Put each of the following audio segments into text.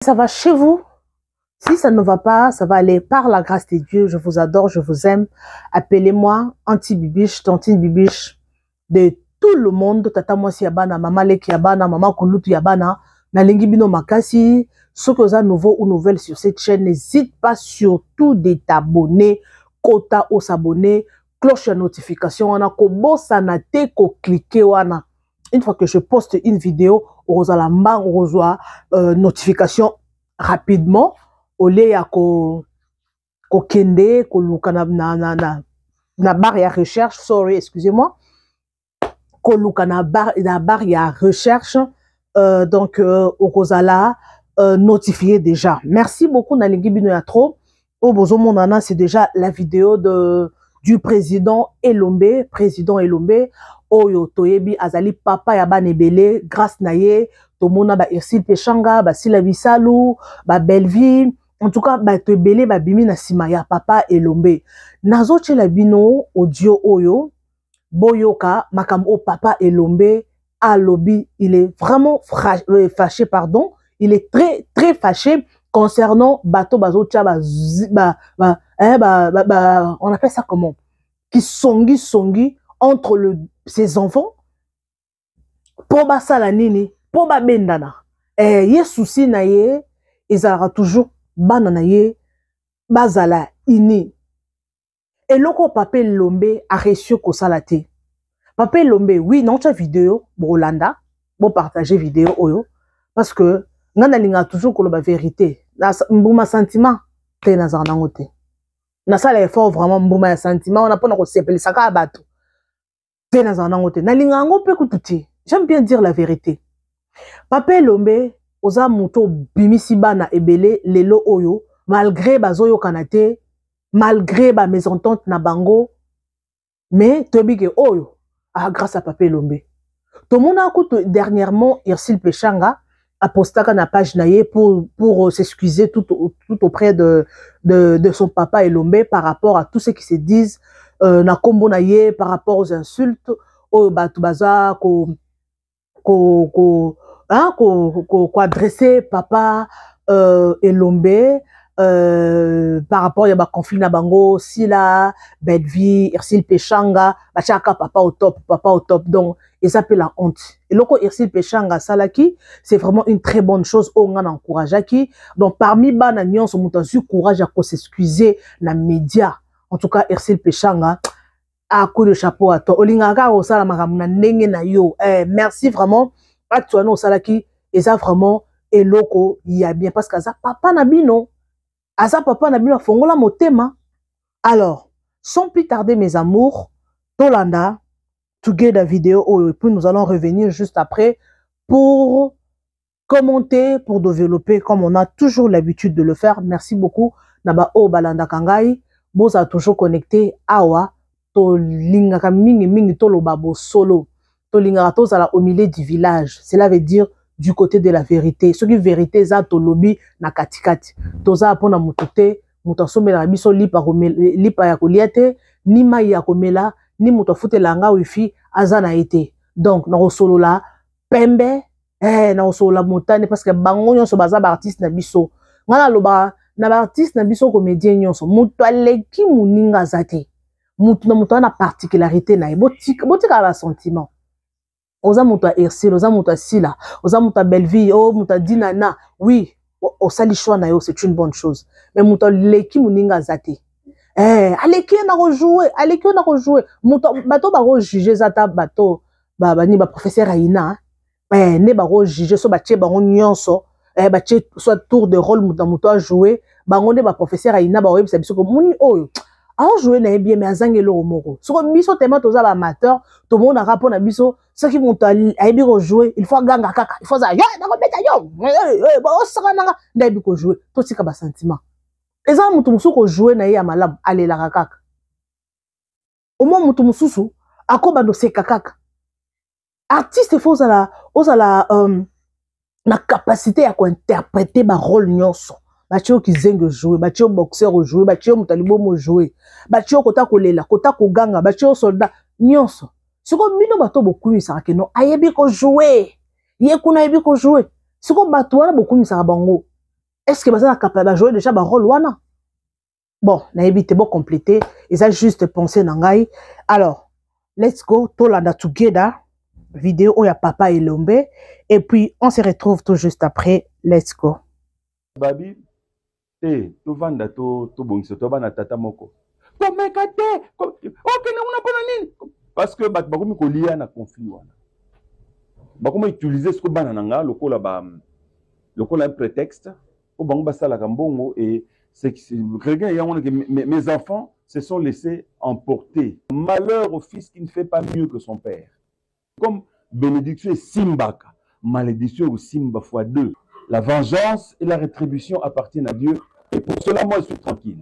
Ça va chez vous? Si ça ne va pas, ça va aller par la grâce de Dieu. Je vous adore, je vous aime. Appelez-moi Anti-Bibiche, Tantine Bibiche, de tout le monde. Tata Mwasi Yabana, Mama Leki Yabana, Mama Kulutu Yabana, Nalingi Bino Makasi. Ceux qui sont nouveaux ou nouvelles sur cette chaîne, n'hésite pas surtout de t'abonner, quota ou s'abonner, cloche de notification, on a kobo sanate ko cliquer wana. Une fois que je poste une vidéo, on reçoit notification rapidement. Au lieu ya ko kende ko luka na barre ya recherche, sorry, excusez-moi, ko luka na barre ya recherche, donc au kozala notifié déjà. Merci beaucoup Nalingi Bino ya trop. Au bozo monana, c'est déjà la vidéo du président Elombe, Oyo Toyebi Azali papa ya banebele grâce naye tomona ba Irsil Pechanga, ba Sila Bisalu, ba Belleville. En tout cas, ba tebele ba bimi na sima ya papa Elombe. Nazo tshela bino audio oyo boyoka makambo papa Elombe alobi, il est vraiment fâché, pardon. Il est très fâché concernant bato bazo tcha on appelle ça comment? Qui songi entre ses enfants pour basala nini, pour ba bendana. Ye souci na ye, ezalaka toujours bana na ye bazala ini. Et loko papa Elombe a reçu ko salate. Papa Elombe, oui, non ta vidéo Rolanda, bon partager vidéo oyo parce que ngana linga toujours ko la vérité. Na mbuma sentiment te na zanangote. Na sala effort vraiment mbuma sentiment, on a pas na ko sepeli saka bato. Te na zanangote. Na linga ngo pe kututi. J'aime bien dire la vérité. Papa Elombe oza muto bimisi bana ebele lelo oyo malgré bazoyo kanate, malgré ba mésentente na bango, mais tobike oyo grâce à Papa Elombe. Tout le monde a écouté dernièrement Irsil Pechanga a posté na page naie pour s'excuser tout auprès de son papa Elombe par rapport à tout ce qui se disent na kombo naie par rapport aux insultes au batubaza ko adresser papa Elombe par rapport à conflit na bango Sila Belleville Irsil Pechanga bachaka papa au top donc ils appellent la honte et loko Irsil Pechanga salaki c'est vraiment une très bonne chose on a encouragé qui donc parmi bana nyonso muta su courage à s'excuser na média en tout cas Irsil Pechanga à coup de chapeau à toi olingaka au sala makamuna ndenge na yo merci vraiment à toi no salaki et ça vraiment et loko il y a bien parce que ça papa na bino Asa papa na bino fongola motema. Alors, sans plus tarder mes amours, Tolanda, together vidéo et puis nous allons revenir juste après pour commenter, pour développer comme on a toujours l'habitude de le faire. Merci beaucoup. Naba o balanda kangai, boza toujours connecté awa to lingaka mingi tolo babo solo. To lingaka to zala au milieu du village. Cela veut dire du côté de la vérité. Ce qui est vérité, ça to lobby na katikati. Toza apona mutote, mutasome la biso lipa ya koliate, ni mai ya komela, ni mutafute langa wifi azana ete. Donc na solo la pembe, na solo la mutane parce que bango nyonso baza ba artiste na biso. Ngana loba na ba artiste na biso comédien nyonso, mutu aleki muninga zate. Mutu na particularité na botika ba sentiment. Oza muta Irsil, oza muta Sila, oza muta Belleville, muta Dinana, oui, au sali choix na yo, c'est une bonne chose. Mais muta leki muninga zate. Aleki na rejouer, muta bato ba juger zata bato ni ba professeur Aina, ne ba juger so ba tche ba nyonso, ba tche soit tour de rôle muta jouer, ba ngonde ba professeur Aina ba webisa biso ko muni oyo. Alors jouer na bien mais azangelo omoko. Soko biso tema toza ba amateur, tout le monde a rapport na biso, ceux qui vont aimer jouer, il faut ganga kaka, il faut ça yo na ko beta yo. Ba osaka nanga ndabi ko jouer, to tika ba sentiment. Eza mutu mususu ko jouer na ya malamu alela kaka. Au moins mutu mususu akoba do seka kaka. Artiste faut ça la na capacité à interpréter ba rôle nyonso. Batio ki zengue jouer, batio boxeur jouer, batio mutalibo mo jouer, batio kota kolela, kota koganga, batio soldat nyonso. Siko bino bato bokuyi saka no ayebi ko jouer. Ye kuna ayebi ko jouer. Siko bato wana bokuyi saka bango. est-ce que baza capable de jouer déjà ba rôle wana? Bon, na évité bon compléter, ils ont juste pensé nangai. Alors, let's go, tolanda together. Vidéo où il y a Papa Elombe et puis on se retrouve tout juste après. Let's go. Babi, to vanda to bongisa to bana tata moko. Komeka te, OK na una pona nini? Parce que bakomi ko liya na conflit wana. Bakomi utiliser ce que bana nanga lokola un prétexte au bango basala kambongo et c'est quelqu'un yangona que mes enfants se sont laissés emporter. Malheur au fils qui ne fait pas mieux que son père. Comme bénédiction et simbaka, malédiction ou simba fois 2. La vengeance et la rétribution appartiennent à Dieu. Et pour cela, moi, je suis tranquille.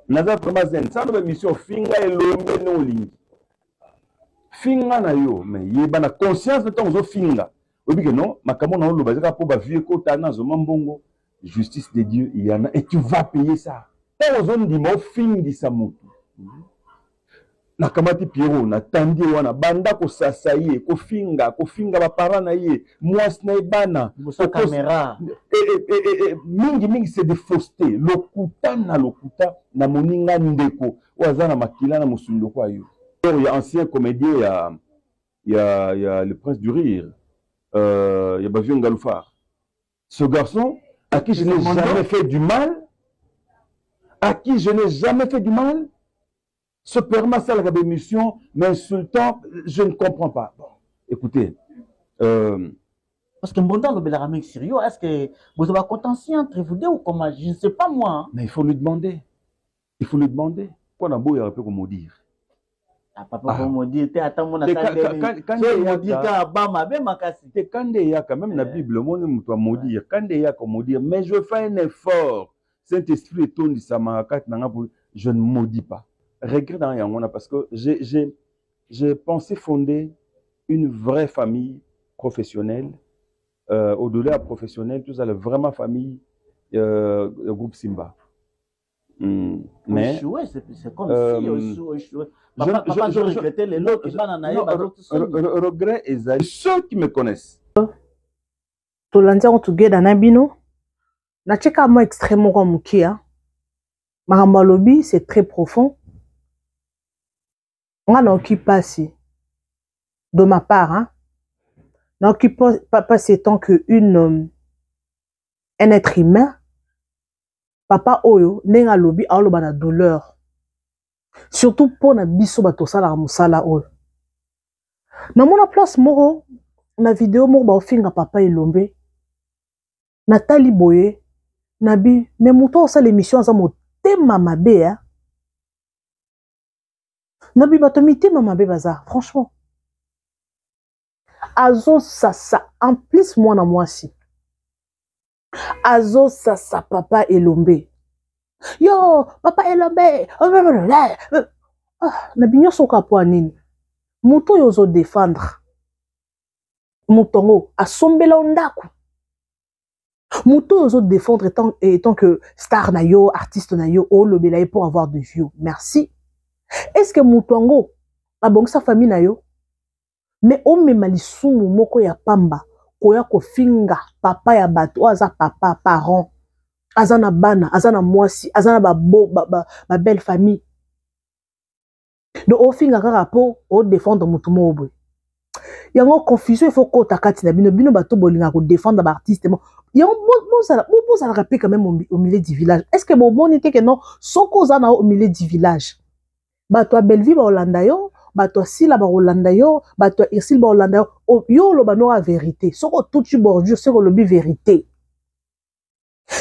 Nazar Tomazen, ça nous mission finga et l'ombe non ligne. Finga na yo, mais il y a une conscience de ton finga. Oui, que non, ma camon on le bazaka pour ba vieux kota na zo mambongo. Justice de Dieu, il y en a et tu vas payer ça. Tant zone di mo fingi sa mutu. Na kamati Pierrot na tandi wana banda ko sasaye ko finga ba parana ye mwasi na ibana sa caméra mingi c'est de fausseté lokuta na moninga ndeko wazana makila na musundo kwa yo. Il y a ancien comédien il y a le prince du rire il y a Bavion Galoufar. Ce garçon à qui je n'ai jamais fait du mal, se permet ça la émission, m'insultant, je ne comprends pas. Bon, écoutez. Parce que bon dans le Bélaramé sérieux, est-ce que vous avez un contentieux entre vous deux ou comment? Je ne sais pas moi. Hein. Mais il faut lui demander. Quoi d'un beau, il y a un peu comme dire. Ah, papa, comme dire, tu attends mon attaque. Quand il y a quand même la Bible, le monde doit maudire. Quand il y a comme maudire, mais je fais un effort. Saint-Esprit est ton du Samarakat, je ne maudis pas. Regret dans Yangona parce que j'ai pensé fonder une vraie famille professionnelle, au-delà professionnelle, tout ça, la vraiment famille, le groupe Simba. Mais c'est comme si papa je regrettais les autres. Regret et ceux qui me connaissent. To lanza together na bino na cheka mo extrêmement comme mukia. Mahamalobi c'est très profond. On n'occupe pas si de ma part hein. N'occupe pas c'est tant que un être humain. Papa oyo nenga lobi aoloba na douleur. Surtout pour na biso bato sala musala oyo. Na mona place moko na vidéo moko ba ofinga Papa Elombe. Nathalie Boye nabi mais muto sa l'émission za motema mabe hein. Nabi bato mitema mabe baza franchement. Azo sasa en plus moi na moi si. Azo sasa Papa Elombe. Yo, Papa Elombe. Na binyo soka po nini. Muto yozo défendre. Mutongo asombela ondaku. Muto yozo défendre étant que star na yo, artiste na yo, o lobela pour avoir de views. Merci. Est-ce que mutongo abongisa famille na yo? Mais o memalissumu moko ya pamba. Koya ko finga papa ya bato aza papa parent azana bana azana mwasi azana ba belle famille donc o finga kaka po o défendre mutu mobwe yango confusion il faut ko takati na bino bato bolinga ko défendre ba artiste mo yango bozala rapé quand même au milieu du village est-ce que bon était que non soko zana au milieu du village bato a Belleville ba Olanda yo bato sila ba Olanda yo bato isil ba Olanda yo lo bano a vérité soko tout tu bordure soko lo bi vérité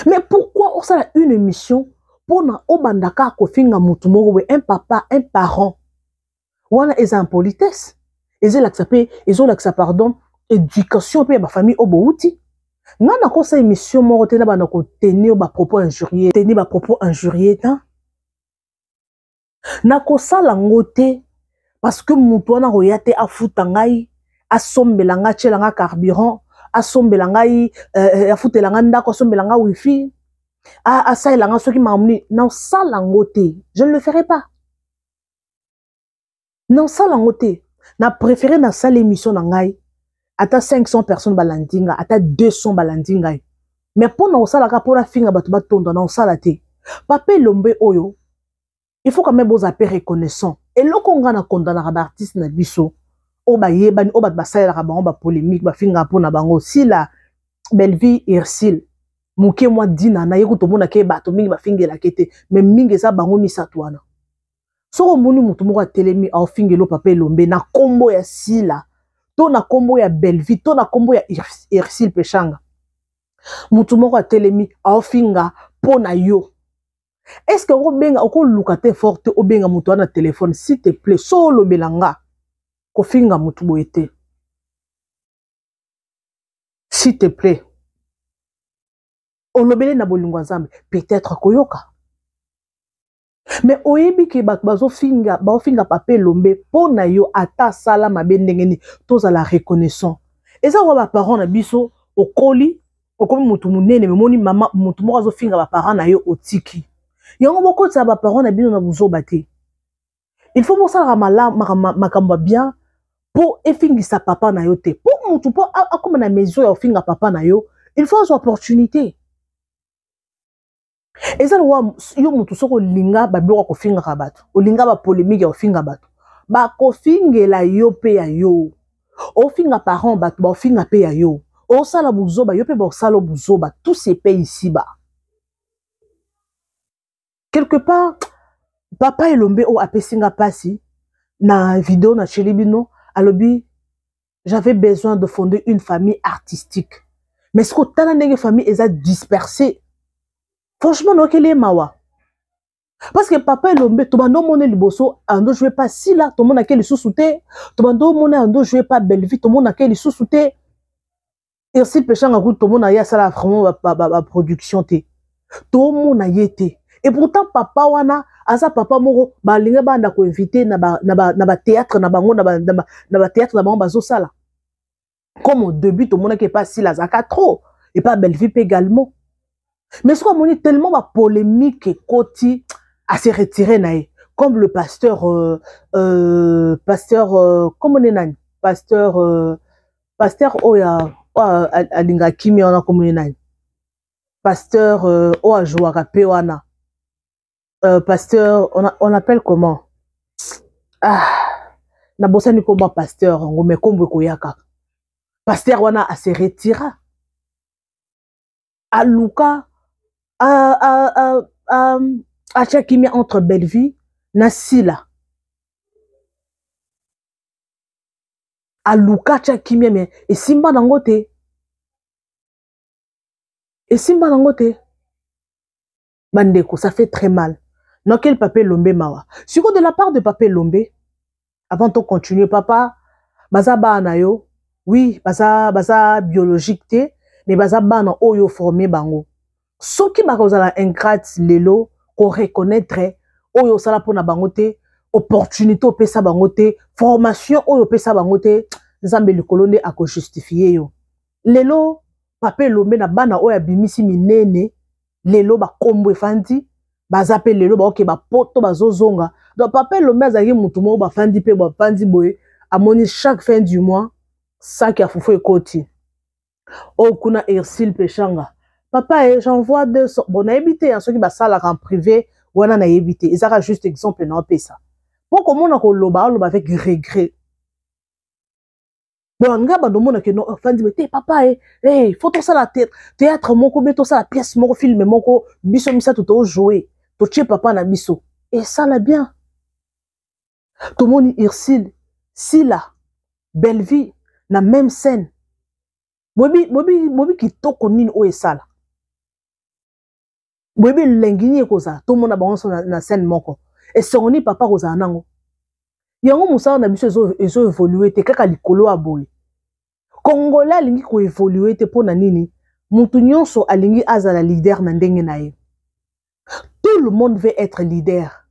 mais pourquoi on a une émission pour na obandaka ko finga mutu moko un papa un parent wana eza en politesse eza la xapé eza la xa pardon éducation pe ba famille obouti ngana ko sa émission moko te na bana ko tenir ba propos injurieux tant na ko sala ngote parce que mutu wana royate afuta ngai asombela nga tshela nga carburant asombela ngai afutela nga ndako asombela nga wifi asaela nga soki mamuni na sala ngote je ne le ferai pas na sala ngote na préféré na salle émission na ngai ata 500 personnes balandinga ata 200 balandinga mais pour na osala ka pour la finga batu batonda na osala te. Papa Elombe oyo, il faut quand même vous appeler reconnaissant. Et loko nga na condamna ba artiste na biso, o ba yebani o ba sala ka bango ba polémique ba finga pour na bango si la Belleville Irsil muke moi dina na yeko to mona ke bato mingi ba fingela kete, mais mingi za bango misato wana. Soko moni mutu moko telemi a fingelo Papa Elombe na kombo ya Sila, to na kombo ya Belleville, to na kombo ya Irsil Peshanga. Mutu moko telemi a finga pona yo. Est-ce que vous benga oko lukate forte o benga mutu na téléphone s'il te plaît solo belanga ko finga mutu boete. S'il te plaît. Olobele na bolingo nzambe peut-être koyoka. Mais oyebi ke bazo finga Papa Elombe pona yo ata sala mabe ndengeni toza la reconnaissant. Eza wa ba parents na biso okoli okomi mutu munene memoni mama mutu moko azo finga ba parents na yo otiki. Yango boko tsa ba parents na bino na buzoba te. Il faut mo sala makambo bien pour efingisa papa na yo te. Pour mutu po akoma na maison ya finga papa na yo, il faut avoir opportunité. Eza wa yo mutu soko linga ba biloko ko finga ka bato. O linga ba polémique ya finga bato. Ba ko fingela yo pe ya yo. O finga parents bato ba finga pe ya yo. O sala buzoba yo pe ba sala buzoba, tout se paye ici bas. Quelque part, Papa Elombe o apesinga pasi na vidéo na Chelibino alobi j'avais besoin de fonder une famille artistique. Mais ce que tana ndenge famille eza dispersée. Franchement no kele mawa. Parce que Papa Elombe to bando mone liboso ando jouer pas si là to mona kele sousouté, to bando mone ando jouer pas Belleville to mona kele sousouté. Et si Peshanga ku to mona ya sala vraiment ba production te. To mona yete. Et pourtant papa wana asa papa moko ba linga banda ko inviter na ba théâtre na bango na ba théâtre na bango bazo sala. Comme au début tout le monde qui est pas si la zaka trop et pas Belleville également. Mais ce qu'on dit tellement ma polémique et Koti à se retirer naï comme le pasteur comment on est pasteur oya alinga kimi on a comme on est pasteur oya jouaka pewana. Pasteur, on appelle comment? Ah, na bossa ni komba pasteur, on me kombo koyaka. Pasteur wana a se retira. A Luka, a chakimi entre Belleville, na Sila. A Luka chakimi mais et simba nangote. Et simba nangote. Bandeko, ça fait très mal. Non, quel Papa Elombe mawa. Si de la part de Papa Elombe, avant de continuer, papa, baza ba na yo, oui, baza biologique te, mais baza ba na oyo formé bango. Ce qui ba kozala ingrate lelo, ko reconnaître oyo sala pona bango te, opportunité o pesa bango te, formation oyo pesa bango te, nzambe likolonde ako justifier yo. Lelo Papa Elombe na bana oyo bimisi minene, lelo ba kombo efandi bazape lelo ba oke ba poto bazozonga. Donc Papa Elombe azaki mutu mo ba fandi pe ba fandi boye amoni chaque fin du mois sac ya fufu ekoti. O kuna Irsil Peshanga. Papa j'envoie 200 bon na ebité en ceux qui ba sala en privé wana na ebité. Ezaka juste exemple na pesa. Pour comment on ko loba avec regret. Bon, nga ba domona ke no fandi me te papa faut to ça la théâtre moko beto ça la pièce moko film moko biso misa to jouer to tche papa na biso et ça la bien to moni Irsil Sila Belleville na même scène bobi kitoko nini o esala bobi lengini ekoza to mona bango na scène moko et songoni papa koza nango yango musala na biso ezo évoluer te kaka likolo aboye Congolais alingi ko évoluer te pona nini mutu nyonso alingi azala leader na ndenge na ye. Tout le monde veut être leader.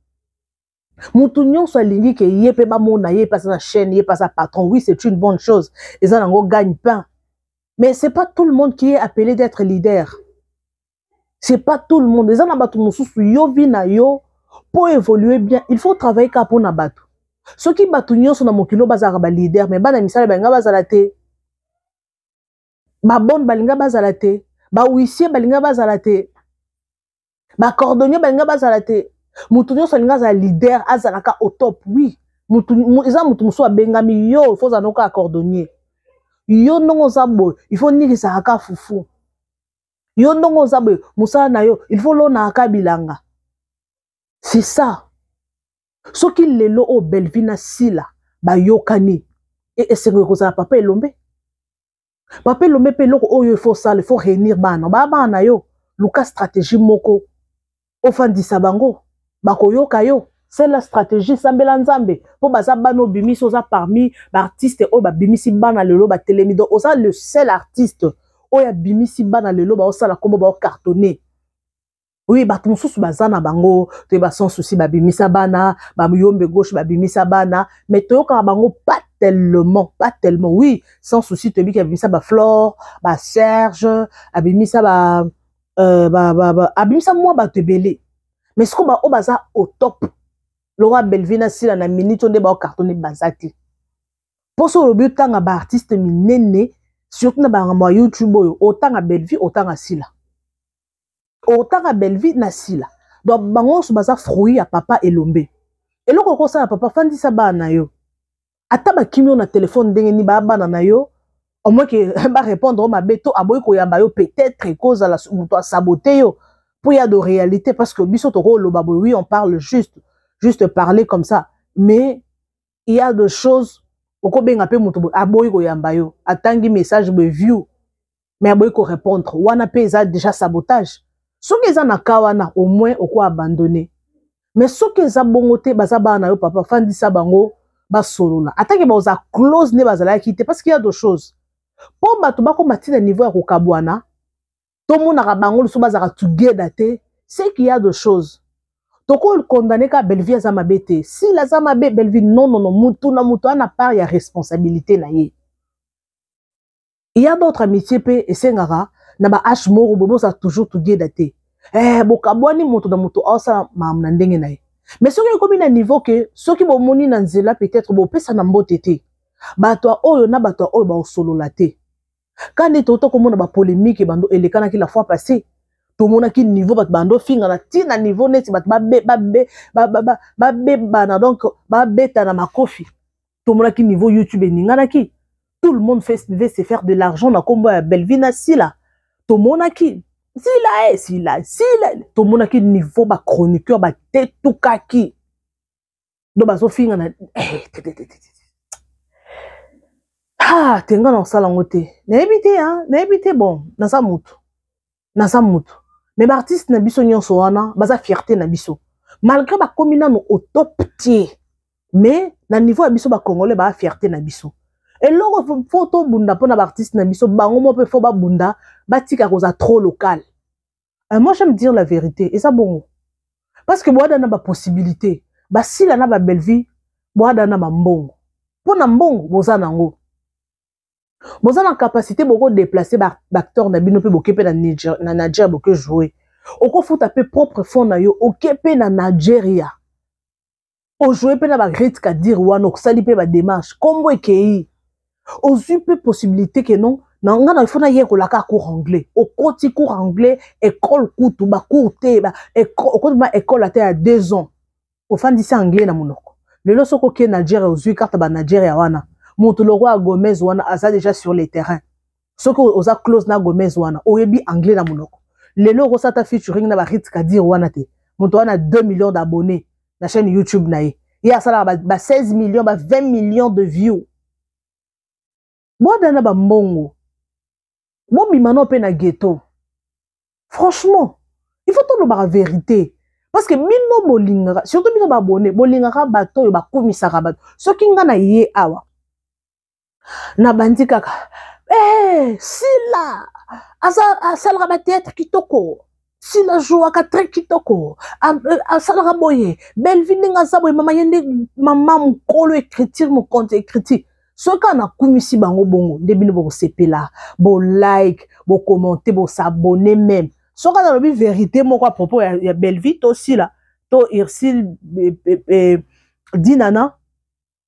Mutu nyonso alingi ke yepe ba mona ye passe na chaîne ye passe patron. Oui, c'est une bonne chose. Les gens n'ont gagne pain. Mais c'est pas tout le monde qui est appelé d'être leader. C'est pas tout le monde. Les gens n'ont pas tout mususu yo vina yo pour évoluer bien. Il faut travailler ka pona batu. Ceux qui batu nyonso na mokilo bazara ba leader mais bana misala ba nga bazala te. Ba bonne balinga bazala te. ba huissier balinga bazala te, ba cordonnier balinga bazala te, mutu nyonso alinga za leader azalaka au top. Oui, eza mutu musu abengami yo, il faut zanoka cordonnier. Yo ndongo zabo, il faut nirisa aka fufu. Yo ndongo zabo, musala na yo, il faut lona aka bilanga. C'est ça. Soki lelo o Belvina sila ba yokani et c'est que papa Elombe. Papa Elombe pe loko oyo il faut ça, il faut réunir bana. Ba bana yo, luka stratégie moko. Ofandisa bango, bako yoka yo. C'est la stratégie sambela nzambe. Po baza bano bimisi oza parmi ba artiste o ba bimisi bana lelo ba telemido. Oza le seul artiste oya bimisi bana lelo ba osala kombo ba cartonner. Oui, bato mosusu bazana bango, to ba sans souci ba bimisa bana, ba muyombe gauche ba bimisa bana, mais toyoka bango pas tellement. Oui, sans souci to bi ka bimisa ba Flore, ba Serge, abimisa abimisa moi ba te belé. Mais ce qu'on ba o baza au top. Laura Belvina sila na minute on de ba cartonné bazati. Pour so lobi tanga ba artiste minene, surtout na ba ngamo YouTube oyo, autant à Belvi, autant à sila. Autant à Belvi na sila. Donc bango so baza fruit à papa Elombe. Et loko ko sa papa fandi sa bana yo. Ata ba kimio na téléphone ndenge ni ba bana na yo, au moins que ba répondre au mabeto aboy ko yamba yo peut-être cause à la muto a saboter yo. Pour y a de réalité parce que biso to lo babo oui on parle juste parler comme ça, mais il y a des choses oko benga pe muto aboy ko yamba yo atangi message be view mais aboy ko répondre wana pe ça déjà sabotage. Ce que ça na kawana au moins oko abandonner. Mais ce que ça bongote baza bana yo papa fandi sa bango ba solola. Atangi ba oza close ne bazala quitter parce qu'il y a deux choses. Po bato bako matina niveau ya kokabwana. Tout le monde a bango le soubazara together te, c'est qu'il y a deux choses. Toko le condamné ka Belvi a zamabete. Si la zamabe Belvi non mutu na mutu ana part ya responsabilité na ye. Il y a d'autres amitiés pe et sengara na ba H moro bobo sa toujours together te. Bokabwani mutu na mutu osa mamna ndenge na ye. Mais ce qui est na niveau que ceux qui bo moni na nzela peut-être bo pesa na mbote te. Bato oyo na bato oyo ba solo la te. Quand on a comme une polémique bando et les canaux qui la fois passée, tout le monde a qui niveau bat bando finga na ti na niveau net bat bana donc beta na makofi. Tout le monde a qui niveau YouTube et ningana qui. Tout le monde veut se faire de l'argent na combat Belvina sila. Tout le monde a qui sila tout le monde a qui niveau ba chroniqueur ba te tout kaki. Do baso finga na ah, tenga na sala ngote. Na ebité bon, na sa mutu. Mais l'artiste na biso nyonso wana, baza fierté na biso. Malgré ba komina no au top tier. Mais na niveau ya biso ba congolais ba fierté na biso. Et loko photo bunda pona ba artiste na biso bango mo pe fo ba bunda, ba tika koza trop local. Moi j'aime dire la vérité et ça bon. Parce que boada na ba possibilité, ba sila na ba belle vie, boada na ba mbongo. Pona mbongo boza nango. Vous avez la capacité de déplacer l'acteur na bino pe bokepe na Nigeria boke jouer. Oko faut taper propre fond na yo okepe na Nigeria. O jouer pe na ba great ka dire wana oksali pe ba démarche kombo ekei. Ozu pe possibilité que non na ngana il faut na yeko la ka cours anglais. Okoti cours anglais école kutu ba cours te ba école ba école à 2 ans. Ofandisi anglais na monoko. Lelo soko ke Nigeria ozu carte ba Nigeria wana. Montoloroi Gomez wana aza déjà sur les terrains. Ce que oza close na Gomez wana, oyebi anglais na monoko. Lelo rosata featuring na ba Ritz Kadir wana te. Monto wana 2 millions d'abonnés na chaîne YouTube na ye. Ya sala ba 16 millions, ba 20 millions de views. Boda na ba mbongo. Mo mimano pe na ghetto. Franchement, il faut tout la vérité. Parce que mino bolinga, surtout mino ba abonné, bolinga ka bato yo ba komisa ka bato. Ce qui nga na ye awa. Na bandi kaka sila asalaka ba théâtre kitoko sila jouaka très kitoko asalaka boye Belvi ndenge aza boye mama yende mama mokolo écriture mon compte écriture soki ana kumisi bango bongo nde bino bokosepela bo like bo commenter bo s'abonner même soki ana lobi vérité moko à propos ya Belvi to sila to Irsil dinana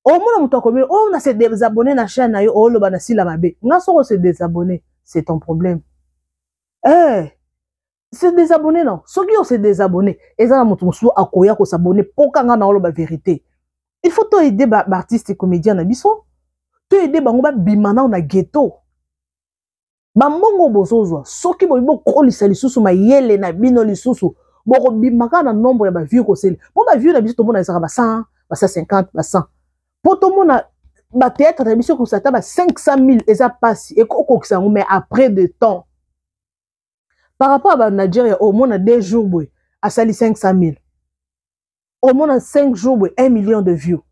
au moins on a se désabonner na chaîne na yo o lo ba na sila mabe nga soko se désabonner c'est ton problème Eh, c'est des abonnés, non? Ceux qui ont c'est des abonnés. Et ça, à Koya, qu'on s'abonne, pour qu'on ait la vérité. Il faut aider les artistes et comédiens. Il faut aider les bimana na ghetto. Bamongo bozozwa. Soki boibo kolisa lisusu mayele na bino lisusu. Boko bimaka na nombre ya ba vieux ko sel. Bo ba vieux na biso to mona ezaka ba 100, ba 150, ba 100. Po to mona ba théâtre na biso ko sata ba 500 000 eza passe et ko kokisa mais après de temps. Par rapport à Nigeria, au moins 2 jours, à sali 500 000. Au moins 5 jours, 1 million de views.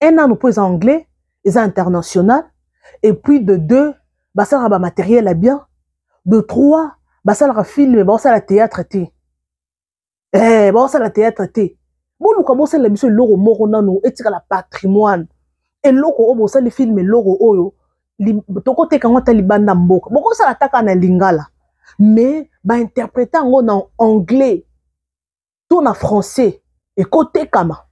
Un an, nous pose en anglais, ils international. Et puis de 2, ça a matériel à bien. De 3, ça a film, ça a théâtre. Ça a théâtre. Bon, nous commençons la mission, l'euro moro nano, et la patrimoine. Et l'euro, ça les films, l'euro oyo. Toko te kanga talibanda mboka. Bon, ça l'attaque en lingala. Mais ba interpréter en anglais tout en français et côté kama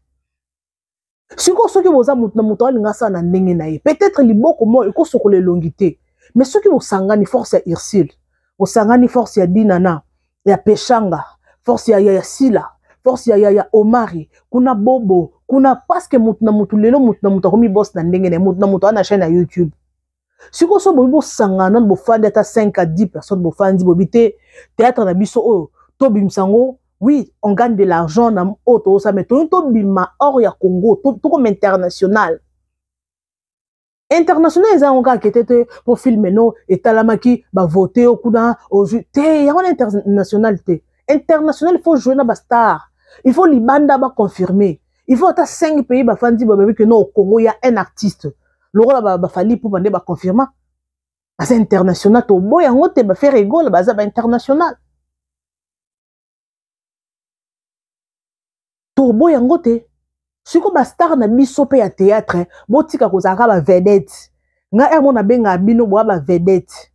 si ko soki boza mutu mutu alinga sa na ndenge na ye peut-être liboko mo eko sokole longité mais soki bosangani force ya Irsil bosangani force ya Dinana ya Peshanga force ya Sila force ya Omari kuna Bobo kuna parce que mutu na mutu lelo mutu na mutu komi boss na ndenge na mutu na mutu ana chaîne ya YouTube. Si vous avez un sangana, vous faites 5 à 10 personnes, vous faites un théâtre na biso, oui, on gagne de l'argent, mais tout hors ya Congo, tout comme international. International, ils ont un qui était pour filmer, et talamaki, voter au coup d'un, au jeu. Il y a un international. International, il faut jouer dans star. Il faut l'Ibanda confirmer. Il faut avoir 5 pays, que non, au Congo, il y a un artiste. Le rôle ba fali pour bander ba confirmer c'est international to boy en haute ba faire rigole ba za ba international to boy en haute si ko ba star na biso pe ya théâtre botika ko zaka ba vedette nga emo na benga bino bo ba vedette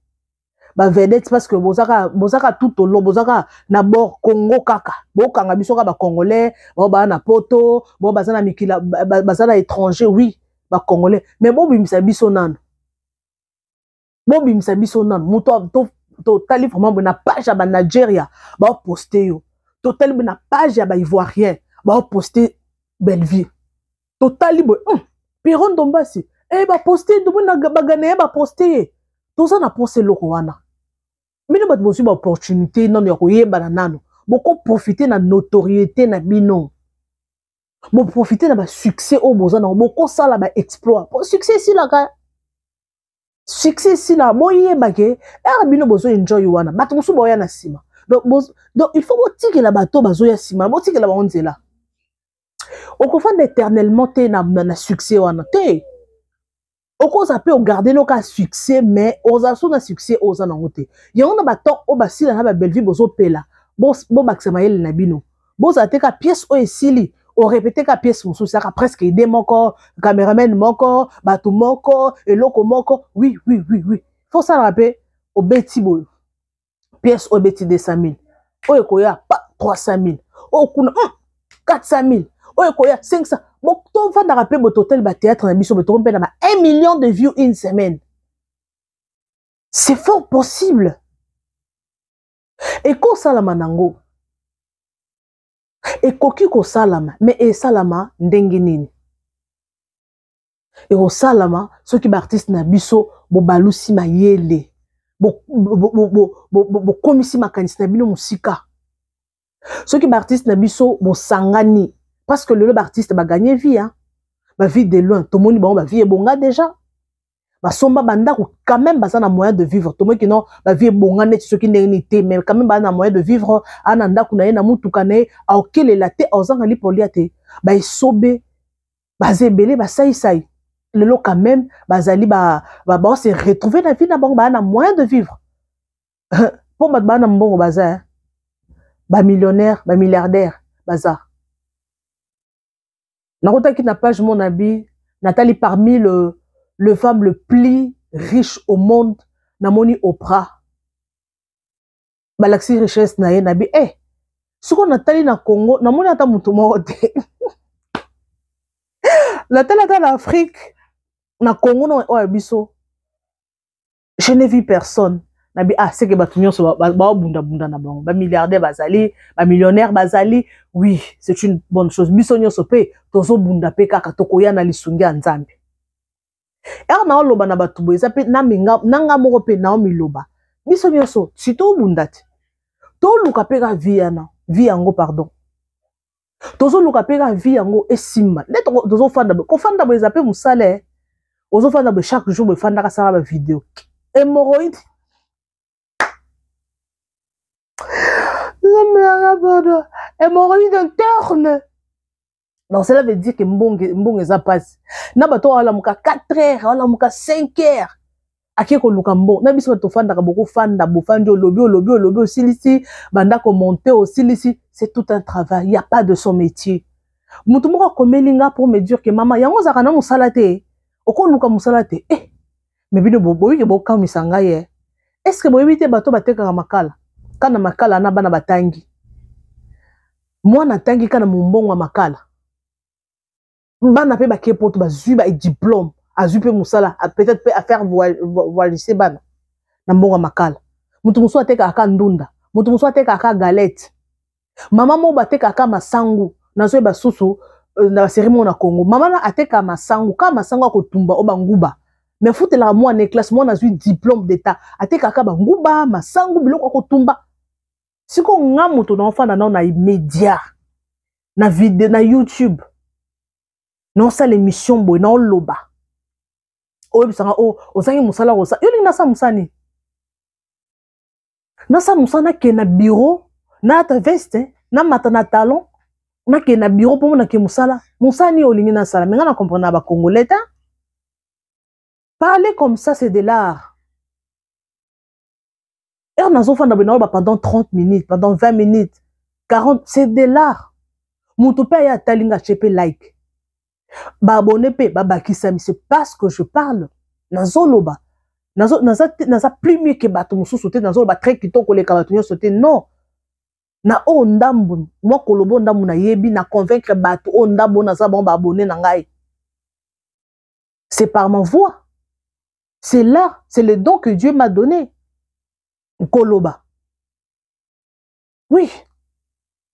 parce que bozaka tout au long bozaka na bord Congo kaka bokanga biso ka ba congolais ba na poto bo bazana mikila bazana étranger oui ba congolais mais bobimisa biso nano muto to tali vraiment na page ya ba Nigeria ba poster yo to tali na page ya ba ivoirien ba poster Belleville to tali bo Piron Dombasi ba poster do na bagane ba poster to za na poster loko wana bino bat bosi ba opportunité non ya koyeba na nano boko profiter na notoriété na bino. Bon profiter na succès au bozana boko sala ba exploit pour succès si la ka succès si la boye bake bino bozo enjoy wana bato musu boya na sima donc il faut botike la bato bazo ya sima botike la onzela okofanda éternellement te na succès wana te okoza pe garder no ka succès mais oza so na succès oza na ngote yango na bato o basila na ba Belleville bozo pela bo bakisa mayele na bino boza te ka pièce o esili on répétait qu'à pièce musu ça presque aidé mon corps caméraman mon corps batou mon corps et loko mon corps oui faut ça rappeler au beti boy pièce au beti 200 000 o ekoya pas 300 000 o kuna 400 000 o ekoya 500 bon to va na rappeler au total ba théâtre na biso beto pe na 1 million de views une semaine c'est fort possible et ko sala manango et koki ko salama mais e salama ndenge nini e ko salama ceux qui artiste na biso bo balusi mayele bo komisi makanisi na bino musika ceux qui artiste na biso bo sangani parce que le artiste ba gagner vie hein ba vie de loin tout monde ba vie bonga déjà ba somba banda quand même ba na moyen de vivre tout monde qui non ba vie bonga net ceux qui n'était mais quand même ba na moyen de vivre ananda kuna na mutuka ne a okele la te ozanga li poliate ba isobe ba zebele ba sai le lo quand même ba zali ba se retrouver na vie na bango ba na moyen de vivre pour ba na mbongo baza ba millionnaire ba milliardaire baza na kota ki na page mon abi Nathalie parmi le femme le plus riche au monde, namoni Oprah. Balaxi richesse na ye nabi ce qu'on Nathalie na Congo, namoni ata mutu moko te. Nathalie ata na Afrique, na Congo na biso. Je n'ai vu personne. nabi ah c'est que batunyo so ba bunda bunda na bango ba milliardaire bazali ba millionnaire bazali oui c'est une bonne chose bisonyo so pe tozo bunda pe kaka tokoya na lisungi ya nzambe na oloba na batu boza pe na minga nanga moko pe na miloba bisonyo so sito bunda ti to luka pe ka vie yango pardon tozo luka pe ka vie yango esimba net tozo fanda ko fanda boza pe musale ozo fanda be chaque jour be fanda ka sala ba vidéo hémorroïde hémorroïde interne. Donc cela veut dire que mbonge eza passe. Na bato wala muka 4 heures, wala muka 5 heures. Aki ko luka mbongo. Na biso to fanda ka boko fanda, bo fandi olobi osilisi, banda ko monter osilisi, c'est tout un travail, il y a pas de son métier. Mutu moko komelinga pour me dire que maman yango zaka na musala te. Oko luka musala te. Mais bino boyi ke boka misanga ye. Est-ce que boyi te bato bateka makala? Kana makala na bana batangi. Moi na tangi kana mumbongo makala. Bana pe ba kepoto ba zui ba diplôme, a zui pe musala, peut-être pe à faire voiliser bana. Na mbongo makala. Mutu muso ateka aka ndunda, mutu muso ateka aka galette. Mama mo bateka aka masangu, na zo ba susu na cérémonie na Congo. Mama na ateka masangu, ka masangu akotumba o banguba. Mais foute la moi ne classe moi na zui diplôme d'état. Ateka aka banguba, masangu biloko akotumba. Si ko nga moto na enfant na immédiat na vidéo na YouTube non ça l'émission boy na loba o bisanga o osangi musala rosa yoli na sa musani na sa musana ke na bureau na ta veste na mata na talon na ke na bureau pour na ke musala musani olingi na sala mais na comprendre ba congolais ta parler comme ça c'est de l'art. Et on a fait pendant 30 minutes, pendant 20 minutes, 40, c'est de l'art. Moutoupe ya talinga chepe like. Ba abonné pe, ba bakisami, c'est parce que je parle. Nazoloba. Naza plus mieux que bato musu sauter, nazoloba très kitoko le kabatunyo sauter. Non. Na o ndambu, moi kolobo ndambu na yebi, na convaincre bato o ndambu naza bon ba abonné na ngai. C'est par ma voix. C'est l'art, c'est le don que Dieu m'a donné. Koloba. Oui.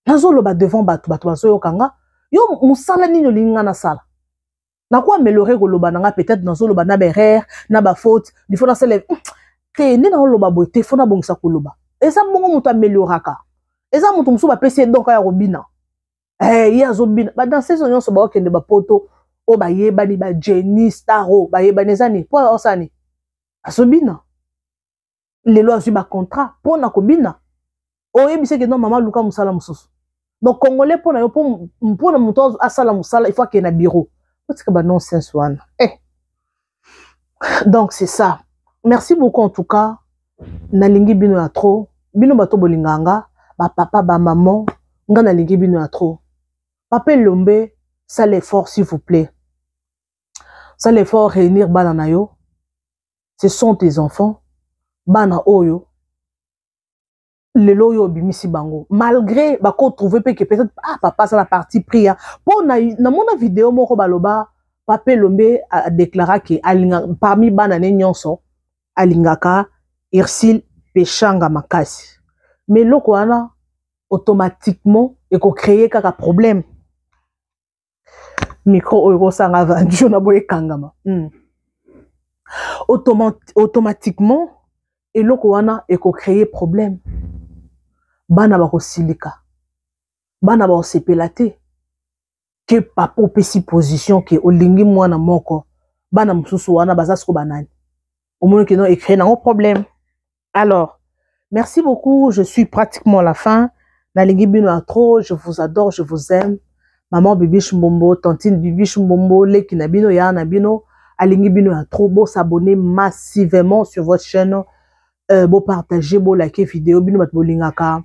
Nazoloba devant bato baso yokanga. Yo musala nino linga na sala. Na quoi améliorer koloba nanga peut-être nazoloba na berère, na ba faute, il faut na sele. Te ni na loba bote, faut na bongisa koloba. Eza mbongo muto amélioraka. Eza muto muso ba pese donc ya robina. Ya zobina. Ba dans ces oignons so ba okende ba poto o ba yebani ba Jenny Staro, ba yebani zani. Po osani. Asobina. Les lois ont un contrat pour na kobina. Oye bise que non maman luka musala mususu. Donc congolais pour na muto asala musala il faut qu'il y ait un bureau. Parce que bah non sense one. Donc c'est ça. Merci beaucoup en tout cas. Nalingi bino ya trop. Bino bato bolinganga, ba papa ba maman, nga nalingi bino ya trop. Papa Lombe, ça l'effort s'il vous plaît. Ça l'effort réunir bana na yo. Ce sont tes enfants. Bana oyo le loyo bimisi bango malgré bako trouver que peut-être ah papa ça la partie prière pour na mon vidéo moko baloba Papa Lombe a déclaré que alinga parmi bana ne nyonso alingaka Irsil Peshanga makasi mais loko wana automatiquement et ko créer kaka problème micro oyo sanga vendu na boye kangama automatiquement et loko wana eko créer problème bana ba ko silika bana ba sepelate que papa opesi position que olingi mwana moko bana mususu wana bazasko banani au moins que non écrit un problème. Alors merci beaucoup, je suis pratiquement à la fin. Nalingi bino a trop, je vous adore, je vous aime. Maman Bibi Chumbombo, tantine Bibi Chumbombo, leki na bino ya na bino, alingi bino a trop, beau s'abonner massivement sur votre chaîne. Beau partager, beau liker vidéo, bino bat bolingaka.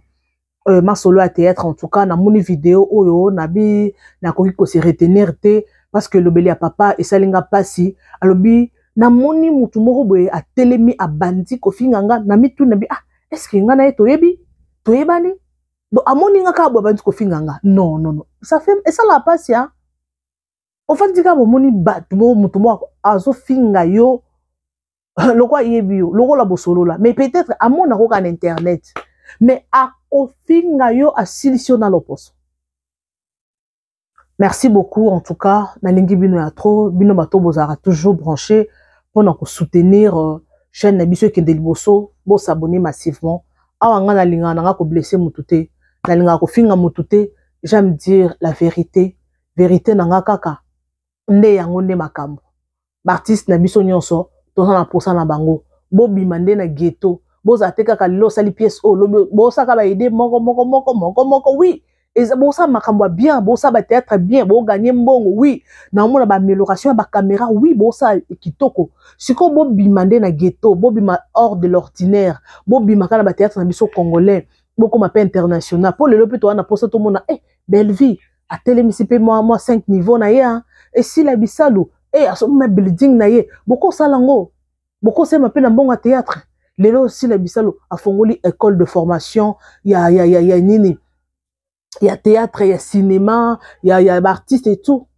Ma solo à théâtre en tout cas, na moni vidéo, oyo, nabi, na koki ko se retenir te, parce que le beli a papa et salinga pasi, alobi, na moni mutu moko boye a telemi a bandi ko finganga, na mitu nabi, ah, est-ce que ngana e toyebi? Toyebani? Donc, a moni nga ka bo bandi ko finganga. Non, non, non. Ça fait, et ça la passe, hein? Au fait, dit ka bo moni bat, mutu moko, azo finga yo, Loko yebio, loko la bosolo la. Mais peut-être à mon en internet. Mais à kofinga yo à silisio na loposo. Merci beaucoup en tout cas. Nalingi bino ya trop, bino bato bozara toujours branché pour nous soutenir chaîne Nabiso Kende Liboso, bo s'abonner massivement. Awa nga nalinga nga ko blesser mutute, nalinga ko finga mutute, j'aime dire la vérité. Vérité nanga kaka. Nde yango nde makambo. Artiste Nabiso nyonso, toza na posa na bango. Bo bimande na ghetto, bo za teka ka lilo sali pièce o lobo, bo saka ba aider moko oui. Et bon ça makambo bien, bon ça ba théâtre bien, bon gagner mbongo oui. Na mona ba amélioration ba caméra oui, bon ça kitoko. Siko bo bimande na ghetto, bo bima hors de l'ordinaire, bo bima kana ba théâtre na biso congolais, bo comme appel international. Pour le lope to na posa to mona belle vie. A télémisipe moi 5 niveaux na ya. Et si la bisalo a son building na ye, beaucoup salango. Beaucoup c'est ma peine bon à théâtre. Lelo aussi la bisalo a fongoli école de formation, ya nini. Il y a théâtre, il y a cinéma, il y a artistes et tout.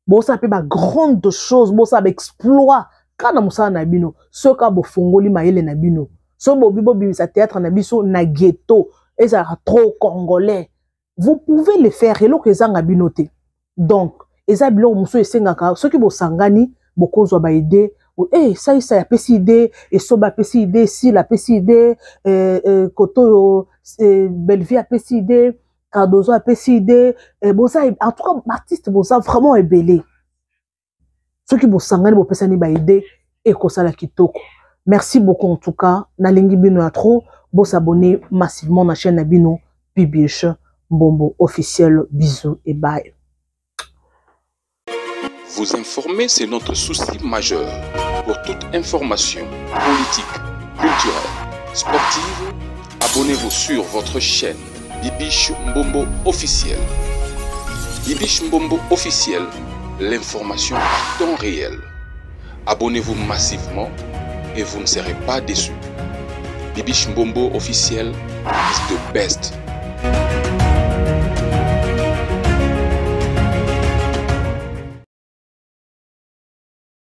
Bon, ça peut être grande chose, bon, ça peut exploit. Quand on a nabino, ce cas bo fongoli maïle nabino. Ce bobibo bimisa théâtre nabiso na ghetto. Et ça trop congolais. Vous pouvez le faire, et l'autre est binoté. Donc, et ça bilo muso esengaka, ceux qui bo sangani, beaucoup zo ba aider. Ça y a PCD, et soba PCD, si la PCD, koto Bellevue a PCD. Cardozo a PCD, en tout cas, l'artiste Bosa vraiment est belé. Ceux qui bossent sangani bopesani ba aider et kosala kitoko. Merci beaucoup en tout cas. Nalingi bino ya trop, bo s'abonner massivement na chaîne Nabino PBH Mbombo officiel. Bisous et bye. Vous informer, c'est notre souci majeur. Pour toute information politique, culturelle, sportive, abonnez-vous sur votre chaîne Bibiche Mbombo officiel. Bibiche Mbombo officiel, l'information à temps réel. Abonnez-vous massivement et vous ne serez pas déçus. Bibiche Mbombo officiel is the best.